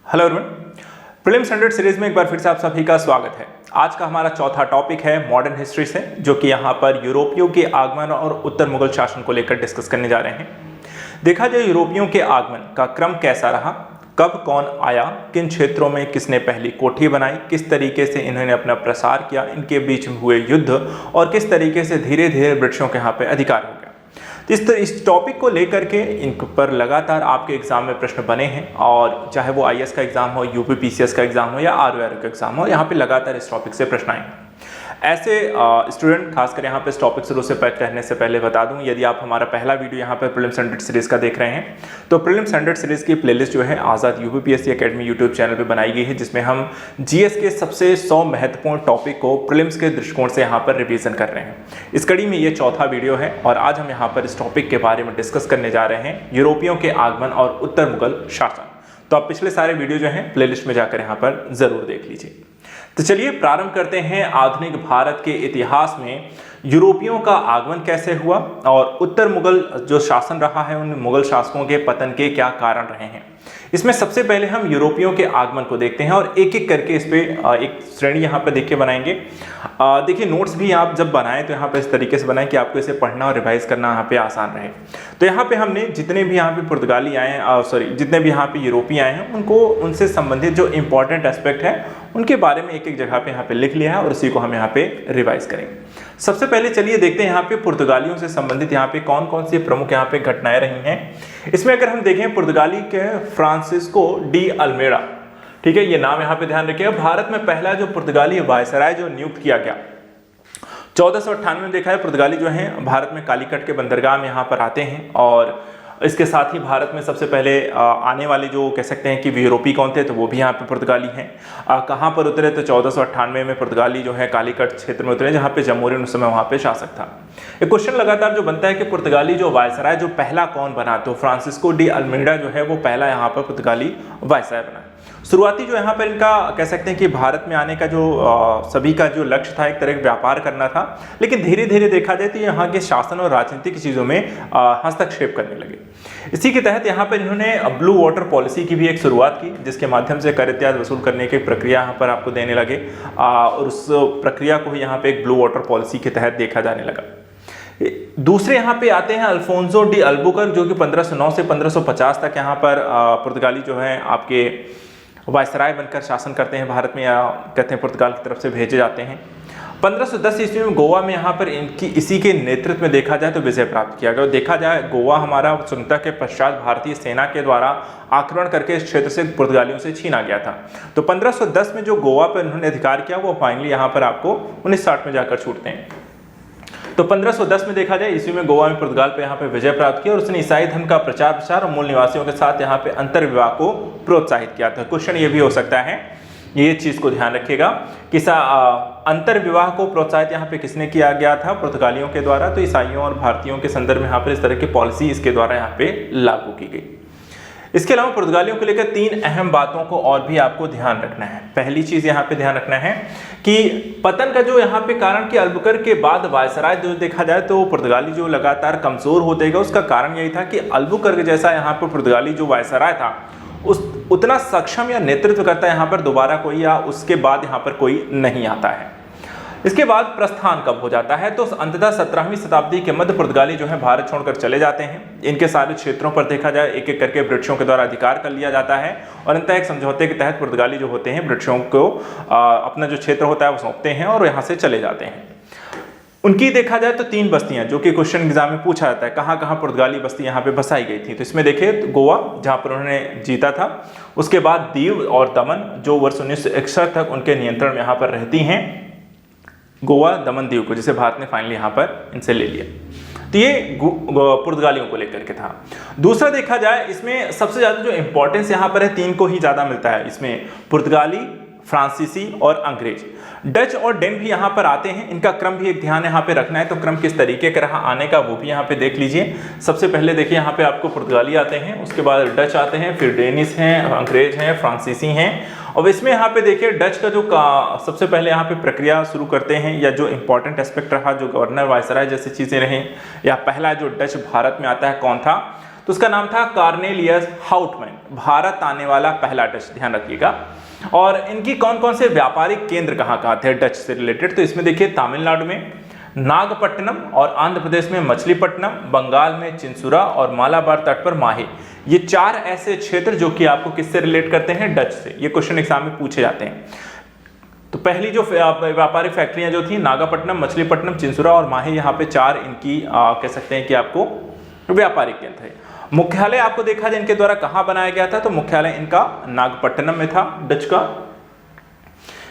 Hello everyone, prelims standard series में एक बार फिर से आप सभी का स्वागत है। आज का हमारा चौथा टॉपिक है मॉडर्न हिस्ट्री से, जो कि यहाँ पर यूरोपियों के आगमन और उत्तर मुगल शासन को लेकर डिस्कस करने जा रहे हैं। देखा जाए यूरोपियों के आगमन का क्रम कैसा रहा, कब कौन आया, किन क्षेत्रों में किसने पहली कोठी बनाई, किस तरीके से इन्होंने अपना प्रसार किया, इनके बीच में हुए युद्ध और किस तरीके से धीरे धीरे ब्रिटिशों के यहाँ पे अधिकार हो गया। इस टॉपिक को लेकर के इन पर लगातार आपके एग्जाम में प्रश्न बने हैं, और चाहे वो आईएएस का एग्जाम हो, यूपीपीसीएस का एग्जाम हो या आरओआरओ का एग्जाम हो, यहाँ पे लगातार इस टॉपिक से प्रश्न आए हैं। ऐसे स्टूडेंट खासकर यहाँ पे इस टॉपिक शुरू से कहने से पहले बता दूं, यदि आप हमारा पहला वीडियो यहाँ पे प्रीलिम्स स्टैंडर्ड सीरीज का देख रहे हैं तो प्रीलिम्स स्टैंडर्ड सीरीज की प्लेलिस्ट जो है आज़ाद यूपीपीएससी एकेडमी यूट्यूब चैनल पे बनाई गई है, जिसमें हम जीएस के सबसे 100 महत्वपूर्ण टॉपिक को प्रीलिम्स के दृष्टिकोण से यहाँ पर रिवीजन कर रहे हैं। इस कड़ी में ये चौथा वीडियो है और आज हम यहाँ पर इस टॉपिक के बारे में डिस्कस करने जा रहे हैं, यूरोपियों के आगमन और उत्तर मुगल शासन। तो आप पिछले सारे वीडियो जो हैं प्लेलिस्ट में जाकर यहाँ पर जरूर देख लीजिए। तो चलिए प्रारंभ करते हैं आधुनिक भारत के इतिहास में यूरोपियों का आगमन कैसे हुआ और उत्तर मुगल जो शासन रहा है उन मुगल शासकों के पतन के क्या कारण रहे हैं। इसमें सबसे पहले हम यूरोपियों के आगमन को देखते हैं और एक एक करके इस पे एक श्रेणी यहाँ पे देख के बनाएंगे। देखिए, नोट्स भी आप जब बनाएं तो यहाँ पे इस तरीके से बनाएं कि आपको इसे पढ़ना और रिवाइज करना यहाँ पे आसान रहे। तो यहाँ पे हमने जितने भी यहाँ पे पुर्तगाली आए हैं, जितने भी यहाँ पे यूरोपीय आए हैं, उनको उनसे संबंधित जो इंपॉर्टेंट एस्पेक्ट है उनके बारे में एक एक जगह पे यहाँ पे लिख लिया है और उसी को हम यहाँ पे रिवाइज करेंगे। सबसे पहले चलिए देखते हैं यहाँ पे पुर्तगालियों से संबंधित यहाँ पे कौन कौन सी प्रमुख यहाँ पे घटनाएं रही हैं। इसमें अगर हम देखें पुर्तगाली के फ्रांसिस्को डी अल्मेडा, ठीक है, ये नाम यहाँ पे ध्यान रखिएगा। भारत में पहला जो पुर्तगाली वायसराय जो नियुक्त किया गया 1498 में देखा है। पुर्तगाली जो है भारत में कालीकट के बंदरगाह में यहाँ पर आते हैं और इसके साथ ही भारत में सबसे पहले आने वाले जो कह सकते हैं कि यूरोपी कौन थे, तो वो भी यहाँ पे पुर्तगाली हैं। कहाँ पर उतरे तो 1498 में पुर्तगाली जो है कालीकट क्षेत्र में उतरे, जहाँ पे जमहूरियन उस समय वहाँ पे शासक था। एक क्वेश्चन लगातार जो बनता है कि पुर्तगाली जो वायसराय जो पहला कौन बना, तो फ्रांसिस्को डी अल्मेडा जो है वो पहला यहाँ पर पुर्तगाली वायसराय बना। शुरुआती जो यहाँ पर इनका कह सकते हैं कि भारत में आने का जो सभी का जो लक्ष्य था एक तरह का व्यापार करना था, लेकिन धीरे धीरे देखा जाए तो यहाँ के शासन और राजनीतिक चीज़ों में हस्तक्षेप करने लगे। इसी के तहत यहाँ पर इन्होंने ब्लू वाटर पॉलिसी की भी एक शुरुआत की, जिसके माध्यम से कर इत्यादि वसूल करने की प्रक्रिया यहाँ पर आपको देने लगे और उस प्रक्रिया को ही यहाँ पे एक ब्लू वाटर पॉलिसी के तहत देखा जाने लगा। दूसरे यहाँ पे आते हैं अल्फोंसो डी अल्बुकर्क, जो कि 1509 से 1550 तक यहाँ पर पुर्तगाली जो है आपके वायसराय बनकर शासन करते हैं भारत में, या कहते हैं पुर्तगाल की तरफ से भेजे जाते हैं। 1510 ईस्वी में गोवा में यहाँ पर इनकी इसी के नेतृत्व में देखा जाए तो विजय प्राप्त किया गया। देखा जाए गोवा हमारा स्वतंत्रता के पश्चात भारतीय सेना के द्वारा आक्रमण करके इस क्षेत्र से पुर्तगालियों से छीना गया था। तो 1510 में जो गोवा पर इन्होंने अधिकार किया वो फाइनली यहाँ पर आपको 1960 में जाकर छूटते हैं। तो 1510 में देखा जाए ईस्वी में गोवा में पुर्तगाल पे यहाँ पे विजय प्राप्त किया और उसने ईसाई धर्म का प्रचार प्रसार और मूल निवासियों के साथ यहाँ पे अंतर विवाह को प्रोत्साहित किया था। क्वेश्चन ये भी हो सकता है, ये चीज को ध्यान रखिएगा कि अंतर विवाह को प्रोत्साहित यहाँ पे किसने किया गया था, पुर्तगालियों के द्वारा। तो ईसाइयों और भारतीयों के संदर्भ में यहाँ पर इस तरह की पॉलिसी इसके द्वारा यहाँ पे लागू की गई। इसके अलावा पुर्तगालियों को लेकर 3 अहम बातों को और भी आपको ध्यान रखना है। पहली चीज यहाँ पे ध्यान रखना है कि पतन का जो यहाँ पे कारण कि अल्बुकर्क के बाद वायसराय जो देखा जाए तो पुर्तगाली जो लगातार कमजोर होते गए, उसका कारण यही था कि अल्बुकर्क जैसा यहाँ पर पुर्तगाली जो वायसराय था उतना सक्षम या नेतृत्व करता यहाँ पर दोबारा कोई या उसके बाद यहाँ पर कोई नहीं आता है। इसके बाद प्रस्थान कब हो जाता है, तो अंततः 17वीं शताब्दी के मध्य पुर्तगाली जो है भारत छोड़कर चले जाते हैं। इनके सारे क्षेत्रों पर देखा जाए एक एक करके ब्रिटिशों के द्वारा अधिकार कर लिया जाता है और अंततः एक समझौते के तहत पुर्तगाली जो होते हैं ब्रिटिशों को अपना जो क्षेत्र होता है वो सौंपते हैं और यहाँ से चले जाते हैं। उनकी देखा जाए तो 3 बस्तियां जो कि क्वेश्चन एग्जाम में पूछा जाता है, कहाँ कहाँ पुर्तगाली बस्ती यहाँ पे बसाई गई थी। तो इसमें देखिए तो गोवा जहाँ पर उन्होंने जीता था, उसके बाद दीव और दमन जो वर्ष 1961 तक उनके नियंत्रण में यहाँ पर रहती हैं। गोवा, दमन, दीव को जिसे भारत ने फाइनली यहाँ पर इनसे ले लिया। तो ये पुर्तगालियों को लेकर के था। दूसरा देखा जाए इसमें सबसे ज्यादा जो इंपॉर्टेंस यहाँ पर है 3 को ही ज्यादा मिलता है। इसमें पुर्तगाली, फ्रांसीसी और अंग्रेज, डच और डेन भी यहाँ पर आते हैं। इनका क्रम भी एक ध्यान यहाँ पे रखना है, तो क्रम किस तरीके का रहा आने का वो भी यहाँ पे देख लीजिए। सबसे पहले देखिए यहाँ पे आपको पुर्तगाली आते हैं, उसके बाद डच आते हैं, फिर डेनिस हैं, अंग्रेज हैं, फ्रांसीसी हैं। और इसमें यहाँ पे देखिए डच का जो सबसे पहले यहाँ पे प्रक्रिया शुरू करते हैं, या जो इंपॉर्टेंट एस्पेक्ट रहा, जो गवर्नर वायसराय जैसी चीजें रहीं, या पहला जो डच भारत में आता है कौन था, तो उसका नाम था कॉर्नेलियस हाउटमैन, भारत आने वाला पहला डच, ध्यान रखिएगा। और इनकी कौन कौन से व्यापारिक केंद्र कहाँ कहाँ थे डच से रिलेटेड, तो इसमें देखिए तमिलनाडु में नागपट्टनम और आंध्र प्रदेश में मछलीपट्टनम, बंगाल में चिंसुरा और मालाबार तट पर माहे। ये 4 ऐसे क्षेत्र जो कि आपको किससे रिलेट करते हैं, डच से। ये क्वेश्चन एग्जाम में पूछे जाते हैं। तो पहली जो व्यापारिक फैक्ट्रियां जो थी नागपट्टनम, मछलीपट्टनम, चिंसुरा और माहे, यहाँ पे 4 इनकी कह सकते हैं कि आपको व्यापारिक केंद्र है। मुख्यालय आपको देखा जाए इनके द्वारा कहाँ बनाया गया था, तो मुख्यालय इनका नागपट्टनम में था डच का।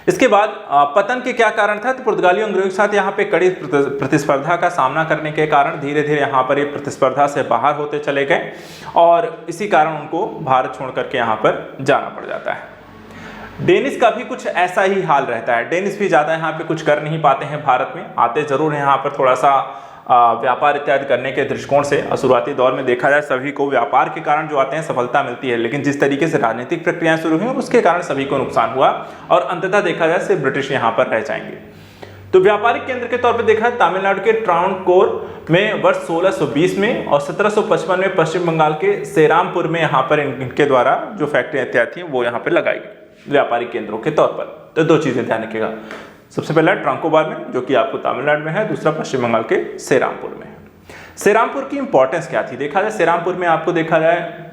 इसके बाद पतन के क्या कारण था, तो पुर्तगालियों अंग्रेजों के साथ यहाँ पे कड़ी प्रतिस्पर्धा का सामना करने के कारण धीरे धीरे यहाँ पर ये प्रतिस्पर्धा से बाहर होते चले गए और इसी कारण उनको भारत छोड़ करके यहाँ पर जाना पड़ जाता है। डेनिश का भी कुछ ऐसा ही हाल रहता है, डेनिश भी ज़्यादा यहाँ पे कुछ कर नहीं पाते हैं भारत में, आते जरूर हैं यहाँ पर थोड़ा सा व्यापार इत्यादि करने के दृष्टिकोण से। शुरुआती दौर में देखा जाए सभी को व्यापार के कारण जो आते हैं सफलता मिलती है, लेकिन जिस तरीके से राजनीतिक प्रक्रियाएं शुरू हुई उसके कारण सभी को नुकसान हुआ और अंततः देखा जाए सिर्फ ब्रिटिश यहाँ पर रह जाएंगे। तो व्यापारिक केंद्र के तौर पर देखा तमिलनाडु के ट्रावणकोर में वर्ष 1620 में और 1755 में पश्चिम बंगाल के सेरामपुर में यहाँ पर इनके द्वारा जो फैक्ट्रियां इत्यादि थी वो यहाँ पर लगाई गई व्यापारिक केंद्रों के तौर पर। तो 2 चीजें ध्यान रखिएगा, सबसे पहला ट्रांकोबार में जो कि आपको तमिलनाडु में है, दूसरा पश्चिम बंगाल के सेरामपुर में है। सेरामपुर की इंपॉर्टेंस क्या थी, देखा जाए सेरामपुर में आपको देखा जाए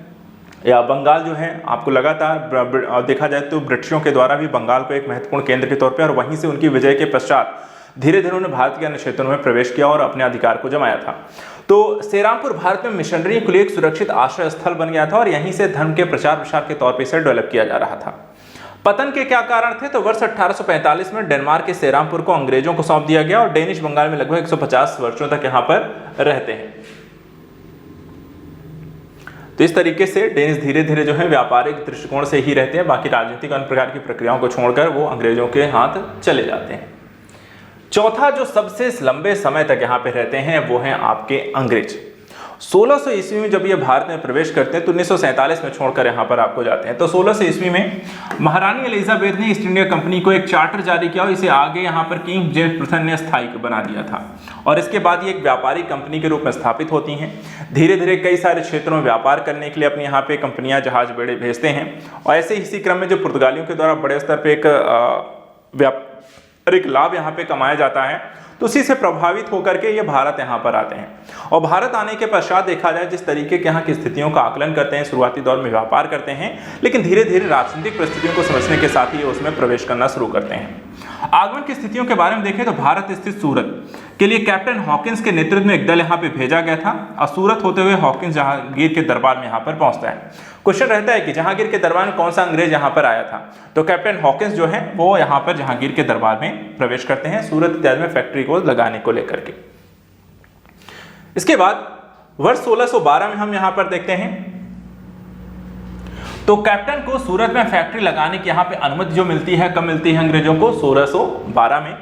या बंगाल जो है आपको लगातार देखा जाए तो ब्रिटिशों के द्वारा भी बंगाल को एक महत्वपूर्ण केंद्र के तौर पे और वहीं से उनकी विजय के पश्चात धीरे धीरे उन्होंने भारत के अन्य क्षेत्रों में प्रवेश किया और अपने अधिकार को जमाया था। तो सेरामपुर भारत में मिशनरी के लिए एक सुरक्षित आश्रय स्थल बन गया था और यहीं से धर्म के प्रचार प्रसार के तौर पर इसे डेवलप किया जा रहा था। पतन के क्या कारण थे, तो वर्ष 1845 में डेनमार्क के सेरामपुर को अंग्रेजों को सौंप दिया गया और डेनिश बंगाल में लगभग 150 वर्षों तक यहां पर रहते हैं। तो इस तरीके से डेनिश धीरे धीरे जो है व्यापारिक दृष्टिकोण से ही रहते हैं, बाकी राजनीतिक अन्य प्रकार की प्रक्रियाओं को छोड़कर वो अंग्रेजों के हाथ चले जाते हैं। चौथा जो सबसे लंबे समय तक यहाँ पे रहते हैं वो हैं आपके अंग्रेज। 1600 ईस्वी में जब ये भारत में प्रवेश करते हैं तो 1947 में छोड़कर यहाँ पर आपको जाते हैं। तो 1600 ईस्वी में महारानी एलिजाबेथ ने ईस्ट इंडिया कंपनी को एक चार्टर जारी किया और इसे आगे यहाँ पर किंग जेम्स प्रथम ने स्थायी बना दिया था और इसके बाद ये एक व्यापारिक कंपनी के रूप में स्थापित होती हैं। धीरे धीरे कई सारे क्षेत्रों में व्यापार करने के लिए अपने यहाँ पे कंपनियां जहाज बेड़े भेजते हैं और ऐसे इसी क्रम में जो पुर्तगालियों के द्वारा बड़े स्तर पर एक व्यापारिक लाभ यहाँ पे कमाया जाता है तो उसी से प्रभावित होकर के ये भारत यहाँ पर आते हैं और भारत आने के पश्चात देखा जाए जिस तरीके के यहाँ की स्थितियों का आकलन करते हैं, शुरुआती दौर में व्यापार करते हैं, लेकिन धीरे धीरे राजनीतिक परिस्थितियों को समझने के साथ ही उसमें प्रवेश करना शुरू करते हैं। आगमन की स्थितियों के बारे में देखें तो भारत स्थित सूरत के लिए कैप्टन हॉकिंस के नेतृत्व में एक दल यहाँ पे भेजा गया था और सूरत होते हुए हॉकिंस जहांगीर के दरबार में यहाँ पर पहुंचता है। क्वेश्चन रहता है कि जहांगीर के दरबार में कौन सा अंग्रेज यहाँ पर आया था, तो कैप्टन हॉकिंस जो है वो यहाँ पर जहांगीर के दरबार में प्रवेश करते हैं सूरत इत्यादि में फैक्ट्री को लगाने को लेकर के। इसके बाद वर्ष 1612 में हम यहाँ पर देखते हैं तो कैप्टन को सूरत में फैक्ट्री लगाने की यहाँ पे अनुमति जो मिलती है, कब मिलती है अंग्रेजों को, 1612 में।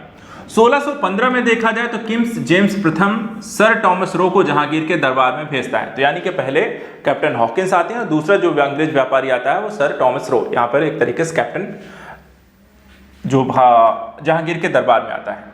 1615 में देखा जाए तो किंग्स जेम्स प्रथम सर टॉमस रो को जहांगीर के दरबार में भेजता है। तो यानी कि पहले कैप्टन हॉकिंस आते हैं और दूसरा जो अंग्रेज व्यापारी आता है वो सर टॉमस रो, यहाँ पर एक तरीके से कैप्टन जो जहांगीर के दरबार में आता है।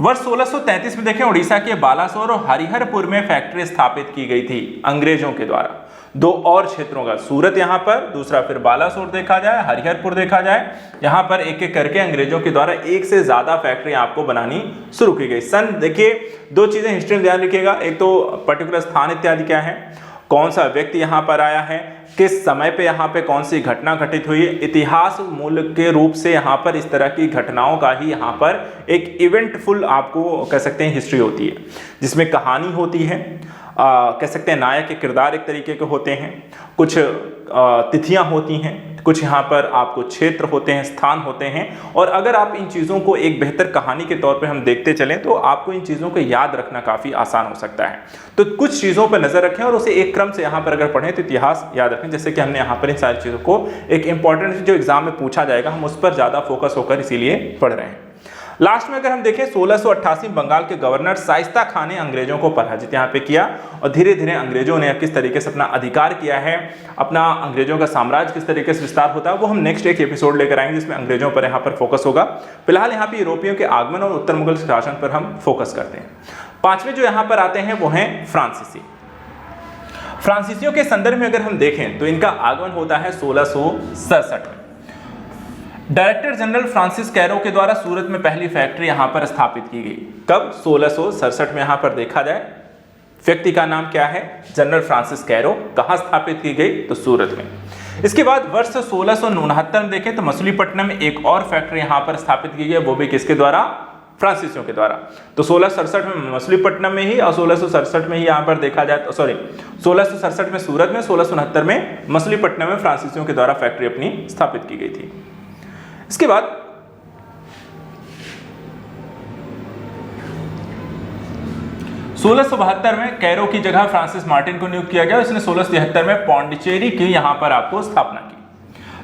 वर्ष 1633 में देखें उड़ीसा के बालासोर और हरिहरपुर में फैक्ट्री स्थापित की गई थी अंग्रेजों के द्वारा। 2 और क्षेत्रों का, सूरत यहाँ पर, दूसरा फिर बालासोर देखा जाए, हरिहरपुर देखा जाए, यहाँ पर एक एक करके अंग्रेजों के द्वारा एक से ज्यादा फैक्ट्री आपको बनानी शुरू की गई। सन देखिए 2 चीजें हिस्ट्री में ध्यान रखिएगा, एक तो पर्टिकुलर स्थान इत्यादि क्या है, कौन सा व्यक्ति यहाँ पर आया है, किस समय पे यहाँ पे कौन सी घटना घटित हुई है। इतिहास मूल के रूप से यहाँ पर इस तरह की घटनाओं का ही यहाँ पर एक इवेंटफुल आपको कह सकते हैं हिस्ट्री होती है, जिसमें कहानी होती है, कह सकते हैं नायक के किरदार एक तरीके के होते हैं, कुछ तिथियां होती हैं, कुछ यहाँ पर आपको क्षेत्र होते हैं, स्थान होते हैं। और अगर आप इन चीज़ों को एक बेहतर कहानी के तौर पे हम देखते चलें तो आपको इन चीज़ों को याद रखना काफ़ी आसान हो सकता है। तो कुछ चीज़ों पर नज़र रखें और उसे एक क्रम से यहाँ पर अगर पढ़ें तो इतिहास याद रखें, जैसे कि हमने यहाँ पर इन सारी चीज़ों को एक इंपॉर्टेंट जो एग्जाम में पूछा जाएगा हम उस पर ज़्यादा फोकस होकर इसीलिए पढ़ रहे हैं। लास्ट में अगर हम देखें 1688 बंगाल के गवर्नर शाइस्ता खान ने अंग्रेजों को पराजित यहाँ पे किया और धीरे धीरे अंग्रेजों ने किस तरीके से अपना अधिकार किया है, अपना अंग्रेजों का साम्राज्य किस तरीके से विस्तार होता है वो हम नेक्स्ट एक एपिसोड लेकर आएंगे जिसमें अंग्रेजों पर यहाँ पर फोकस होगा। फिलहाल यहाँ पे यूरोपियों के आगमन और उत्तर मुगल शासन पर हम फोकस करते हैं। 5वें जो यहाँ पर आते हैं वो हैं फ्रांसीसी। फ्रांसीसियों के संदर्भ में अगर हम देखें तो इनका आगमन होता है 1667 में। डायरेक्टर जनरल फ्रांसिस कैरो के द्वारा सूरत में पहली फैक्ट्री यहां पर स्थापित की गई। कब? 1667 में। यहां पर देखा जाए व्यक्ति का नाम क्या है? General Francis Caron. कहां स्थापित की गई? तो सूरत में। इसके बाद वर्ष 1669 में देखें तो मछलीपट्टनम में एक और फैक्ट्री यहां पर स्थापित की गई, वो भी किसके द्वारा? फ्रांसीसियों के द्वारा। तो 1667 में मछलीपट्टनम में ही और 1667 में ही यहां पर देखा जाए तो 1667 में सूरत में, 1669 में मछलीपट्टनम में फ्रांसीसियों के द्वारा फैक्ट्री अपनी स्थापित की गई थी। इसके बाद 1672 में कैरो की जगह फ्रांसिस मार्टिन को नियुक्त किया गया। इसने 1673 में पौंडीचेरी की यहां पर आपको स्थापना की।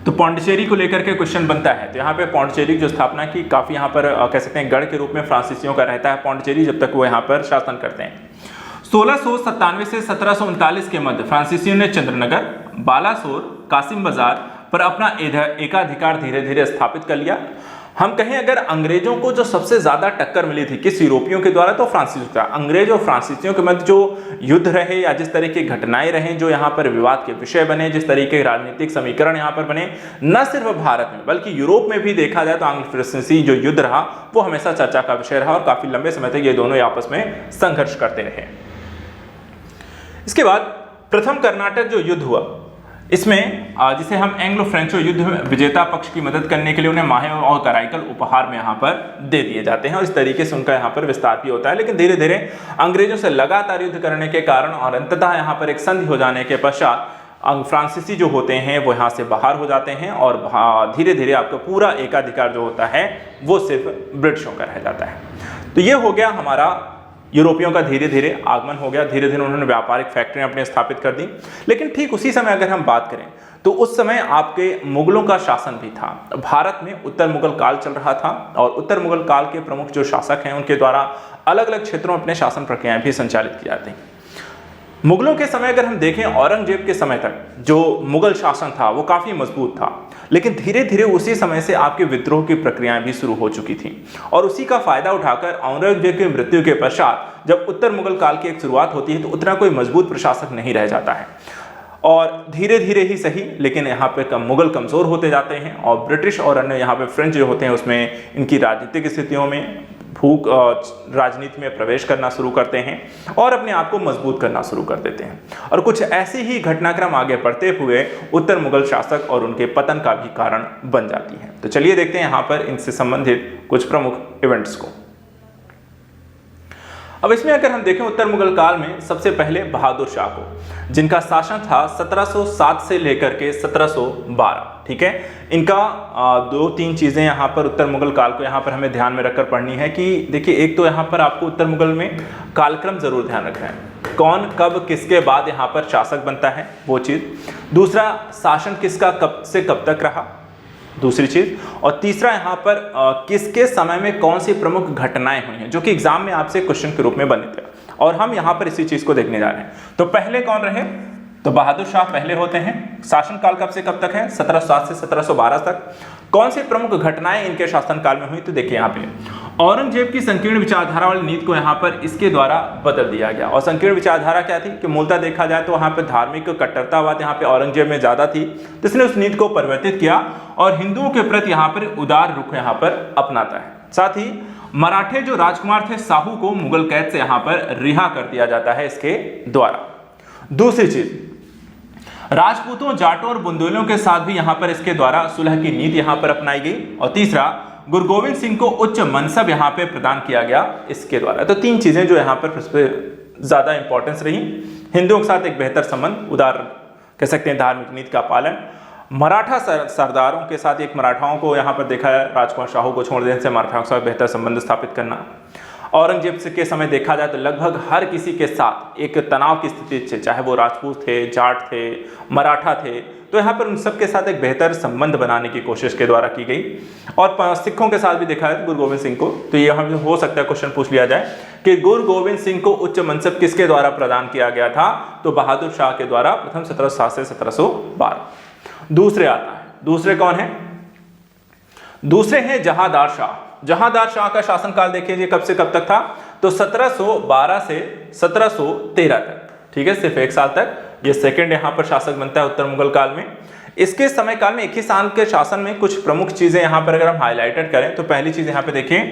तो पौंडीचेरी को लेकर के क्वेश्चन बनता है, तो यहाँ पे पौंडीचेरी की जो स्थापना की, काफी यहाँ पर कह सकते हैं गढ़ के रूप में फ्रांसीसियों का रहता है पौंडीचेरी, जब तक वो यहाँ पर शासन करते हैं। 1697 से 1739 के मध्य फ्रांसीसियों ने चंद्रनगर, बालासोर, कासिम बाजार पर अपना एकाधिकार धीरे धीरे स्थापित कर लिया। हम कहें अगर अंग्रेजों को जो सबसे ज्यादा टक्कर मिली थी किस यूरोपियों के द्वारा, तो फ्रांसीसियों का। अंग्रेज और फ्रांसीसियों के मध्य जो युद्ध रहे या जिस तरह की घटनाएं रहे जो यहाँ पर विवाद के विषय बने, जिस तरीके के राजनीतिक समीकरण यहाँ पर बने, न सिर्फ भारत में बल्कि यूरोप में भी देखा जाए तो आंग्लो फ्रांसीसी जो युद्ध रहा वो हमेशा चर्चा का विषय रहा और काफी लंबे समय तक ये दोनों आपस में संघर्ष करते रहे। इसके बाद प्रथम कर्नाटक जो युद्ध हुआ, इसमें जिसे हम एंग्लो फ्रेंचो युद्ध में विजेता पक्ष की मदद करने के लिए उन्हें माहे और कराइकल उपहार में यहाँ पर दे दिए जाते हैं और इस तरीके से उनका यहाँ पर विस्तार भी होता है। लेकिन धीरे धीरे अंग्रेजों से लगातार युद्ध करने के कारण और अंततः यहाँ पर एक संधि हो जाने के पश्चात फ्रांसीसी जो होते हैं वो यहाँ से बाहर हो जाते हैं और धीरे धीरे आपका पूरा एकाधिकार जो होता है वो सिर्फ ब्रिटिशों का रह जाता है। तो ये हो गया हमारा यूरोपियों का धीरे धीरे आगमन हो गया, धीरे धीरे उन्होंने व्यापारिक फैक्ट्रियां अपने स्थापित कर दी। लेकिन ठीक उसी समय अगर हम बात करें तो उस समय आपके मुगलों का शासन भी था। भारत में उत्तर मुगल काल चल रहा था और उत्तर मुगल काल के प्रमुख जो शासक हैं उनके द्वारा अलग अलग क्षेत्रों में अपने शासन प्रक्रियाएं भी संचालित की जाती। मुगलों के समय अगर हम देखें, औरंगजेब के समय तक जो मुगल शासन था वो काफी मजबूत था, लेकिन धीरे धीरे उसी समय से आपके विद्रोह की प्रक्रियाएं भी शुरू हो चुकी थी और उसी का फायदा उठाकर औरंगजेब की मृत्यु के पश्चात जब उत्तर मुगल काल की एक शुरुआत होती है तो उतना कोई मजबूत प्रशासक नहीं रह जाता है और धीरे धीरे ही सही लेकिन यहाँ पे मुगल कमजोर होते जाते हैं और ब्रिटिश और अन्य यहाँ पे फ्रेंच जो होते हैं उसमें इनकी राजनीतिक स्थितियों में भूख राजनीति में प्रवेश करना शुरू करते हैं और अपने आप को मजबूत करना शुरू कर देते हैं और कुछ ऐसे ही घटनाक्रम आगे बढ़ते हुए उत्तर मुगल शासक और उनके पतन का भी कारण बन जाती है। तो चलिए देखते हैं यहाँ पर इनसे संबंधित कुछ प्रमुख इवेंट्स को। अब इसमें अगर हम देखें उत्तर मुगल काल में सबसे पहले बहादुर शाह को, जिनका शासन था 1707 से लेकर के 1712। ठीक है, इनका दो तीन चीजें यहाँ पर उत्तर मुगल काल को यहाँ पर हमें ध्यान में रखकर पढ़नी है कि देखिए, एक तो यहाँ पर आपको उत्तर मुगल में कालक्रम जरूर ध्यान रखना है, कौन कब किसके बाद यहाँ पर शासक बनता है वो चीज। दूसरा, शासन किसका कब से कब तक रहा, दूसरी चीज। और तीसरा, यहाँ पर किसके समय में कौन सी प्रमुख घटनाएं हुई हैं जो कि एग्जाम में आपसे क्वेश्चन के रूप में बने थे और हम यहाँ पर इसी चीज को देखने जा रहे हैं। तो पहले कौन रहे, तो बहादुर शाह पहले होते हैं। शासनकाल कब से कब तक है, 1707 से 1712 तक। कौन सी प्रमुख घटनाएं इनके शासनकाल में हुई, तो देखिए यहाँ पे औरंगजेब की संकीर्ण विचारधारा वाली नीति को यहाँ पर इसके द्वारा बदल दिया गया। और संकीर्ण विचारधारा क्या थी कि मूलतः देखा जाए तो वहाँ पे धार्मिक कट्टरतावाद यहाँ पे औरंगजेब में ज्यादा थी, तो इसने उस नीति को परिवर्तित किया और हिंदुओं के प्रति यहाँ पर उदार रुख यहाँ पर अपनाता है। साथ ही मराठे जो राजकुमार थे साहू को मुगल कैद से यहाँ पर रिहा कर दिया जाता है इसके द्वारा। दूसरी चीज, राजपूतों, जाटों और बुंदेलियों के साथ भी यहाँ पर इसके द्वारा सुलह की नीति यहाँ पर अपनाई गई। और तीसरा, गुरु गोविंद सिंह को उच्च मनसब यहाँ पे प्रदान किया गया इसके द्वारा। तो तीन चीजें जो यहाँ पर ज्यादा इंपॉर्टेंस रही, हिंदुओं के साथ एक बेहतर संबंध, उदार कह सकते हैं धार्मिक नीति का पालन, मराठा सरदारों के साथ एक मराठाओं को यहाँ पर देखा है राजकुमार शाहू को छोड़ देने से मराठाओं के साथ बेहतर संबंध स्थापित करना। औरंगजेब के समय देखा जाए तो लगभग हर किसी के साथ एक तनाव की स्थिति थी, चाहे वो राजपूत थे, जाट थे, मराठा थे, तो यहाँ पर उन सब के साथ एक बेहतर संबंध बनाने की कोशिश के द्वारा की गई। और सिखों के साथ भी देखा है गुरु गोविंद सिंह को, तो ये हमें हो सकता है क्वेश्चन पूछ लिया जाए कि गुरु गोविंद सिंह को उच्च मनसब किसके द्वारा प्रदान किया गया था, तो बहादुर शाह के द्वारा, प्रथम 1707 से 1712। दूसरे आता है, दूसरे कौन है, दूसरे हैं जहांदार शाह। जहांदार शाह का शासनकाल देखिए कब से कब तक था, तो 1712 से 1713 तक। ठीक है, सिर्फ एक साल तक ये सेकंड यहाँ पर शासक बनता है उत्तर मुगल काल में। इसके समय काल में 21 साल के शासन में कुछ प्रमुख चीजें यहाँ पर अगर हम हाईलाइटेड करें तो पहली चीज यहाँ पे देखिए,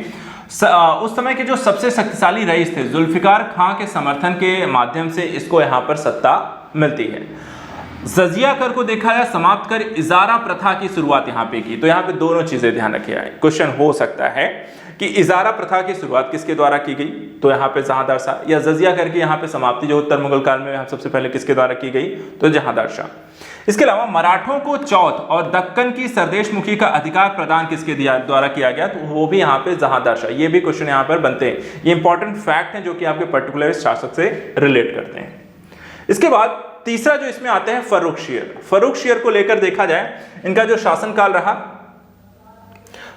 उस समय के जो सबसे शक्तिशाली रईस थे जुल्फिकार खां के समर्थन के माध्यम से इसको यहाँ पर सत्ता मिलती है। जजिया कर को देखा जाए समाप्त कर इजारा प्रथा की शुरुआत यहाँ पे की। तो यहाँ पे दोनों चीजें ध्यान रखिए, क्वेश्चन हो सकता है कि इजारा प्रथा की शुरुआत किसके द्वारा की गई, तो यहाँ पे जहांदार शाह, या जजिया कर की यहाँ पे समाप्ति जो उत्तर मुगल काल में सबसे पहले किसके द्वारा की गई, तो जहांदार शाह। इसके अलावा मराठों को चौथ और दक्कन की सरदेशमुखी का अधिकार प्रदान किसके द्वारा किया गया, तो वो भी यहाँ पे जहांदार शाह। ये भी क्वेश्चन यहाँ पर बनते हैं, ये इंपॉर्टेंट फैक्ट हैं जो कि आपके पर्टिकुलर शासक से रिलेट करते हैं। इसके बाद तीसरा जो इसमें आते हैं फर्रुखशियर। फर्रुखशियर को लेकर देखा जाए, इनका जो शासनकाल रहा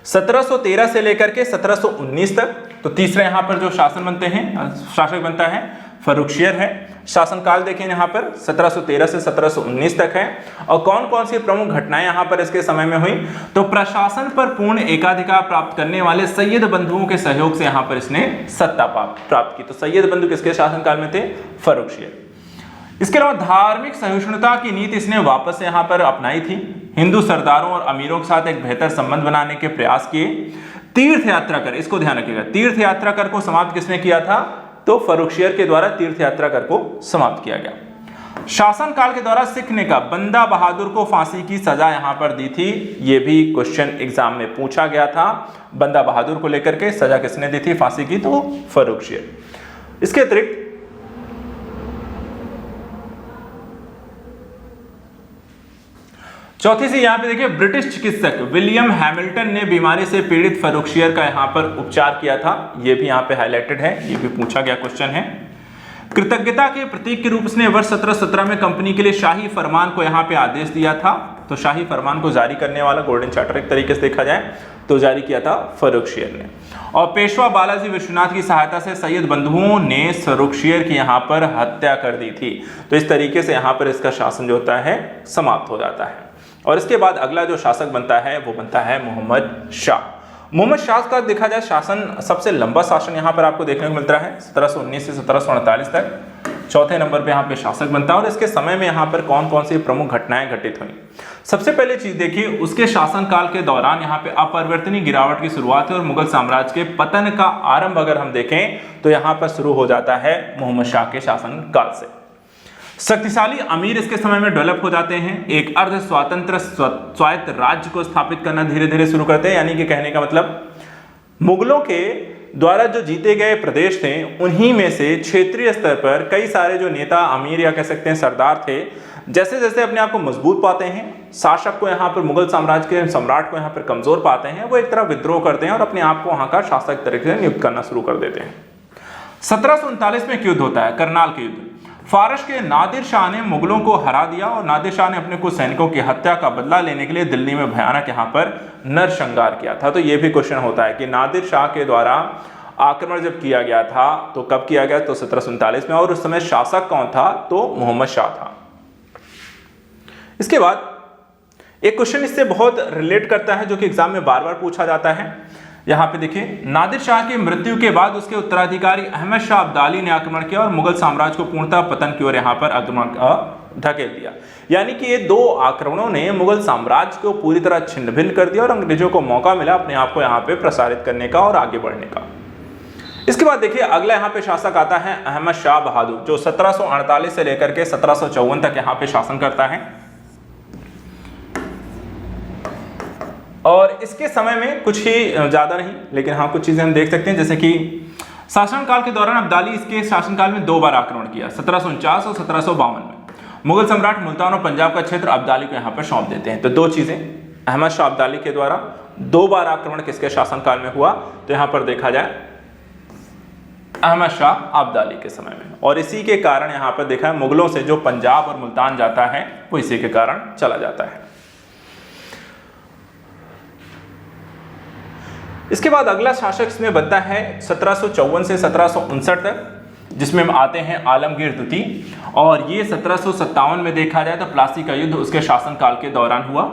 1713 से लेकर के 1719 तक। तो तीसरा यहाँ पर जो शासन बनते हैं, शासक बनता है फर्रुखशियर है। शासनकाल देखें यहाँ पर 1713 से 1719 तक है। और कौन कौन सी प्रमुख घटनाएं यहाँ पर इसके समय में हुई, तो प्रशासन पर पूर्ण एकाधिकार प्राप्त करने वाले सैयद बंधुओं के सहयोग से यहाँ पर इसने सत्ता प्राप्त की। तो सैयद बंधु किसके शासनकाल में थे, फर्रुखशियर। इसके अलावा धार्मिक सहिष्णुता की नीति इसने वापस यहाँ पर अपनाई थी। हिंदू सरदारों और अमीरों के साथ एक बेहतर संबंध बनाने के प्रयास किए। तीर्थ यात्रा कर, इसको ध्यान रखिएगा, तीर्थ यात्रा कर को समाप्त किसने किया था, तो फर्रुखशियर के द्वारा तीर्थ यात्रा कर को समाप्त किया गया। शासन काल के दौरान सिख ने का बंदा बहादुर को फांसी की सजा यहां पर दी थी। यह भी क्वेश्चन एग्जाम में पूछा गया था, बंदा बहादुर को लेकर के सजा किसने दी थी फांसी की, तो फर्रुखशियर। इसके अतिरिक्त चौथी से यहां पे देखिए, ब्रिटिश चिकित्सक विलियम हैमिल्टन ने बीमारी से पीड़ित फर्रुखशियर का यहां पर उपचार किया था। यह भी यहां पे हाईलाइटेड है, यह भी पूछा गया क्वेश्चन है। कृतज्ञता के प्रतीक के रूप में वर्ष 1717 में कंपनी के लिए शाही फरमान को यहां पे आदेश दिया था। तो शाही फरमान को जारी करने वाला गोल्डन चार्टर एक तरीके से देखा जाए तो जारी किया था फर्रुखशियर ने। और पेशवा बालाजी विश्वनाथ की सहायता से सैयद बंधुओं ने फर्रुखशियर की यहाँ पर हत्या कर दी थी। तो इस तरीके से यहाँ पर इसका शासन जो होता है समाप्त हो जाता है। और इसके बाद अगला जो शासक बनता है वो बनता है मोहम्मद शाह। मोहम्मद शाह का देखा जाए शासन, सबसे लंबा शासन यहाँ पर आपको देखने को मिलता है 1719 से 1748 तक। चौथे नंबर पे यहाँ पे शासक बनता है। और इसके समय में यहाँ पर कौन कौन सी प्रमुख घटनाएं घटित हुई, सबसे पहले चीज देखिए, उसके शासनकाल के दौरान यहाँ पे अपरिवर्तनीय गिरावट की शुरुआत है और मुगल साम्राज्य के पतन का आरंभ अगर हम देखें तो यहाँ पर शुरू हो जाता है मोहम्मद शाह के शासनकाल से। शक्तिशाली अमीर इसके समय में डेवलप हो जाते हैं, एक अर्ध स्वतंत्र स्वायत्त राज्य को स्थापित करना धीरे धीरे शुरू करते हैं। यानी कि कहने का मतलब मुगलों के द्वारा जो जीते गए प्रदेश थे उन्हीं में से क्षेत्रीय स्तर पर कई सारे जो नेता अमीर या कह सकते हैं सरदार थे, जैसे जैसे अपने आप को मजबूत पाते हैं, शासक को यहाँ पर मुगल साम्राज्य के सम्राट को यहाँ पर कमजोर पाते हैं, वो एक तरह विद्रोह करते हैं और अपने आप को वहां का शासक तरीके से नियुक्त करना शुरू कर देते हैं। 1739 में एक युद्ध होता है, करनाल के युद्ध। फारस के नादिर शाह ने मुगलों को हरा दिया और नादिर शाह ने अपने कुछ सैनिकों की हत्या का बदला लेने के लिए दिल्ली में भयानक यहाँ पर नरसंहार किया था। तो ये भी क्वेश्चन होता है कि नादिर शाह के द्वारा आक्रमण जब किया गया था तो कब किया गया, तो 1739 में। और उस समय शासक कौन था, तो मोहम्मद शाह था। इसके बाद एक क्वेश्चन इससे बहुत रिलेट करता है जो कि एग्जाम में बार बार पूछा जाता है। यहाँ पे देखिए, नादिर शाह की मृत्यु के बाद उसके उत्तराधिकारी अहमद शाह अब्दाली ने आक्रमण किया और मुगल साम्राज्य को पूर्णतः पतन की ओर यहाँ पर आक्रमण धकेल दिया। यानी कि ये दो आक्रमणों ने मुगल साम्राज्य को पूरी तरह छिन्न भिन्न कर दिया और अंग्रेजों को मौका मिला अपने आप को यहाँ पे प्रसारित करने का और आगे बढ़ने का। इसके बाद देखिए, अगला यहाँ पे शासक आता है अहमद शाह बहादुर, जो 1748 से लेकर के 1754 तक यहाँ पे शासन करता है। और इसके समय में कुछ ही ज्यादा नहीं, लेकिन हाँ कुछ चीजें हम देख सकते हैं, जैसे कि शासनकाल के दौरान अब्दाली इसके शासनकाल में 2 बार आक्रमण किया, 1749 और 1752 में। मुगल सम्राट मुल्तान और पंजाब का क्षेत्र अब्दाली को यहाँ पर सौंप देते हैं। तो 2 चीजें, अहमद शाह अब्दाली के द्वारा 2 बार आक्रमण किसके शासनकाल में हुआ, तो यहाँ पर देखा जाए अहमद शाह अब्दाली के समय में। और इसी के कारण यहाँ पर देखा है मुगलों से जो पंजाब और मुल्तान जाता है वो इसी के कारण चला जाता है। इसके बाद अगला शासक इसमें बनता है 1754 से 1759 तक, जिसमें हम आते हैं आलमगीर द्वितीय। और ये 1757 में देखा जाए तो प्लासी का युद्ध उसके शासनकाल के दौरान हुआ।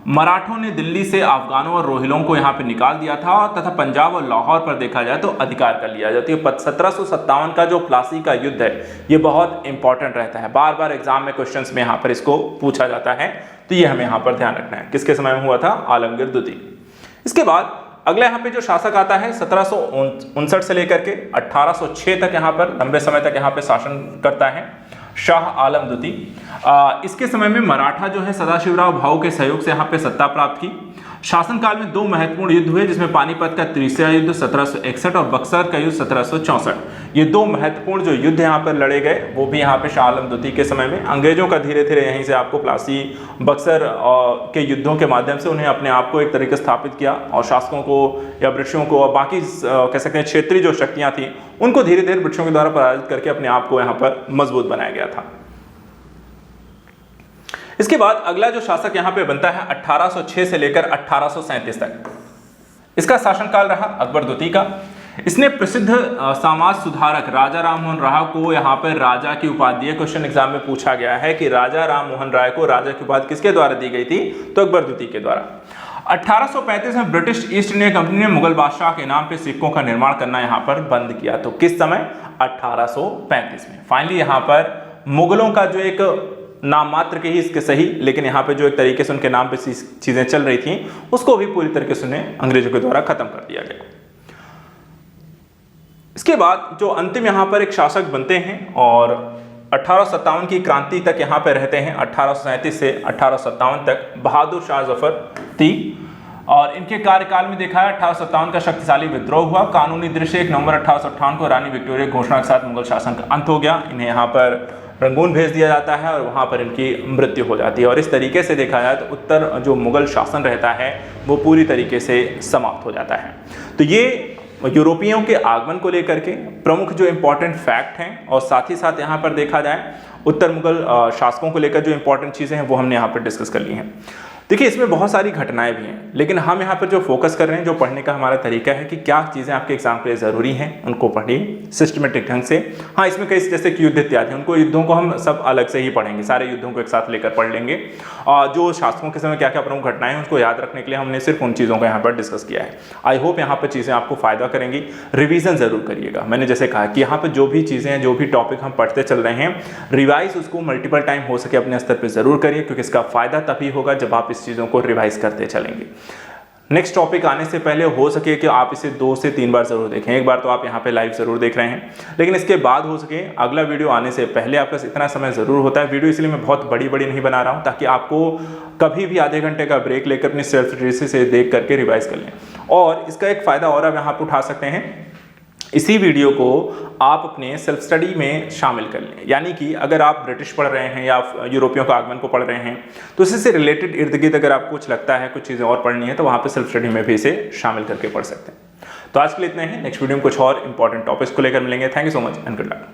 मराठों ने दिल्ली से अफगानों और रोहिलों को यहाँ पे निकाल दिया था तथा पंजाब और लाहौर पर देखा जाए तो अधिकार कर लिया जाता है। 1757 का जो प्लासी का युद्ध है ये बहुत इंपॉर्टेंट रहता है, बार बार एग्जाम में क्वेश्चंस में यहाँ पर इसको पूछा जाता है, तो ये हमें यहाँ पर ध्यान रखना है। किसके समय में हुआ था? आलमगीर द्वितीय। इसके बाद अगला यहाँ पे जो शासक आता है 1759 से लेकर के 1806 तक यहाँ पर लंबे समय तक यहाँ पे शासन करता है शाह आलम द्वितीय। इसके समय में मराठा जो है सदाशिवराव भाऊ के सहयोग से यहाँ पे सत्ता प्राप्त की। शासनकाल में दो महत्वपूर्ण युद्ध हुए, जिसमें पानीपत का तीसरा युद्ध 1761 और बक्सर का युद्ध 1764। ये दो महत्वपूर्ण जो युद्ध यहाँ पर लड़े गए वो भी यहाँ पे शाह आलम द्वितीय के समय में। अंग्रेजों का धीरे धीरे यहीं से आपको प्लासी बक्सर के युद्धों के माध्यम से उन्हें अपने आप को एक तरीके से स्थापित किया और शासकों को या ब्रिटिशों को और बाकी कह सकते हैं क्षेत्रीय जो शक्तियाँ थी उनको धीरे धीरे ब्रिटिशों के द्वारा पराजित करके अपने आप को यहाँ पर मजबूत बनाया गया था। इसके बाद अगला जो शासक यहाँ पे बनता है 1806 से लेकर 1837 तक, इसका शासनकाल रहा अकबर द्वितीय का। इसने प्रसिद्ध समाज सुधारक राजा राम मोहन राय को यहाँ पर राजा की उपाधि दिए। क्वेश्चन एग्जाम में पूछा गया है कि राजा राम मोहन राय को राजा की उपाधि किसके द्वारा दी गई थी? तो अकबर द्वितीय के द्वारा। 1835 में ब्रिटिश ईस्ट इंडिया कंपनी ने मुगल बादशाह के नाम पे सिक्कों का निर्माण करना यहाँ पर बंद किया। तो किस समय? 1835 में। फाइनली यहाँ पर मुगलों का जो एक नाम मात्र के ही इसके सही, लेकिन यहाँ पे जो एक तरीके से उनके नाम पे चीजें चल रही थी उसको भी पूरी तरीके से उन्हें अंग्रेजों के द्वारा खत्म कर दिया गया। इसके बाद जो अंतिम यहाँ पर एक शासक बनते हैं और 1857 की क्रांति तक यहाँ पे रहते हैं, 1837 से 1857 तक बहादुर शाह जफर थी। और इनके कार्यकाल में देखा है 1857 का शक्तिशाली विद्रोह हुआ। कानूनी दृष्टि 1 नवंबर 1858 को रानी विक्टोरिया की घोषणा के साथ मुगल शासन का अंत हो गया। इन्हें यहाँ पर रंगून भेज दिया जाता है और वहाँ पर इनकी मृत्यु हो जाती है। और इस तरीके से देखा जाए तो उत्तर जो मुगल शासन रहता है वो पूरी तरीके से समाप्त हो जाता है। तो ये यूरोपियों के आगमन को लेकर के प्रमुख जो इंपॉर्टेंट फैक्ट हैं, और साथ ही साथ यहाँ पर देखा जाए उत्तर मुगल शासकों को लेकर जो इंपॉर्टेंट चीज़ें हैं वो हमने यहाँ पर डिस्कस कर ली हैं। देखिए इसमें बहुत सारी घटनाएं भी हैं, लेकिन हम यहाँ पर जो फोकस कर रहे हैं, जो पढ़ने का हमारा तरीका है कि क्या चीज़ें आपके एग्जाम के लिए ज़रूरी हैं, उनको पढ़िए सिस्टमेटिक ढंग से। हाँ, इसमें कई जैसे कि युद्ध इत्यादि, उनको युद्धों को हम सब अलग से ही पढ़ेंगे, सारे युद्धों को एक साथ लेकर पढ़ लेंगे। और जो शासकों के समय क्या क्या प्रमुख घटनाएं हैं उसको याद रखने के लिए हमने सिर्फ उन चीज़ों को यहाँ पर डिस्कस किया है। आई होप यहाँ पर चीज़ें आपको फ़ायदा करेंगी। रिविज़न ज़रूर करिएगा। मैंने जैसे कहा कि यहाँ पर जो भी चीज़ें हैं, जो भी टॉपिक हम पढ़ते चल रहे हैं, रिवाइज उसको मल्टीपल टाइम हो सके अपने स्तर पर ज़रूर करिए, क्योंकि इसका फ़ायदा तभी होगा जब आप इस चीज़ों को रिवाइज करते चलेंगे। नेक्स्ट टॉपिक आने से पहले हो सके कि आप इसे 2 से 3 बार जरूर देखें। एक बार तो आप यहाँ पे लाइव जरूर देख रहे हैं, लेकिन इसके बाद हो सके अगला वीडियो आने से पहले आपका इतना समय जरूर होता है। वीडियो इसलिए मैं बहुत बड़ी नहीं बना रहा हूँ ताकि आपको कभी भी आधे घंटे का ब्रेक लेकर अपनी सेल्फ स्टडी से देख करके रिवाइज कर लें। और इसका एक फ़ायदा और आप यहाँ पर उठा सकते हैं, इसी वीडियो को आप अपने सेल्फ स्टडी में शामिल कर लें। यानी कि अगर आप ब्रिटिश पढ़ रहे हैं या यूरोपियों का आगमन को पढ़ रहे हैं, तो इससे रिलेटेड इर्द गिर्द अगर आपको कुछ लगता है, कुछ चीज़ें और पढ़नी है, तो वहाँ पे सेल्फ स्टडी में भी इसे शामिल करके पढ़ सकते हैं। तो आज के लिए इतना ही। नेक्स्ट वीडियो में कुछ और इंपॉर्टेंट टॉपिक्स को लेकर मिलेंगे। Thank you so much and good luck.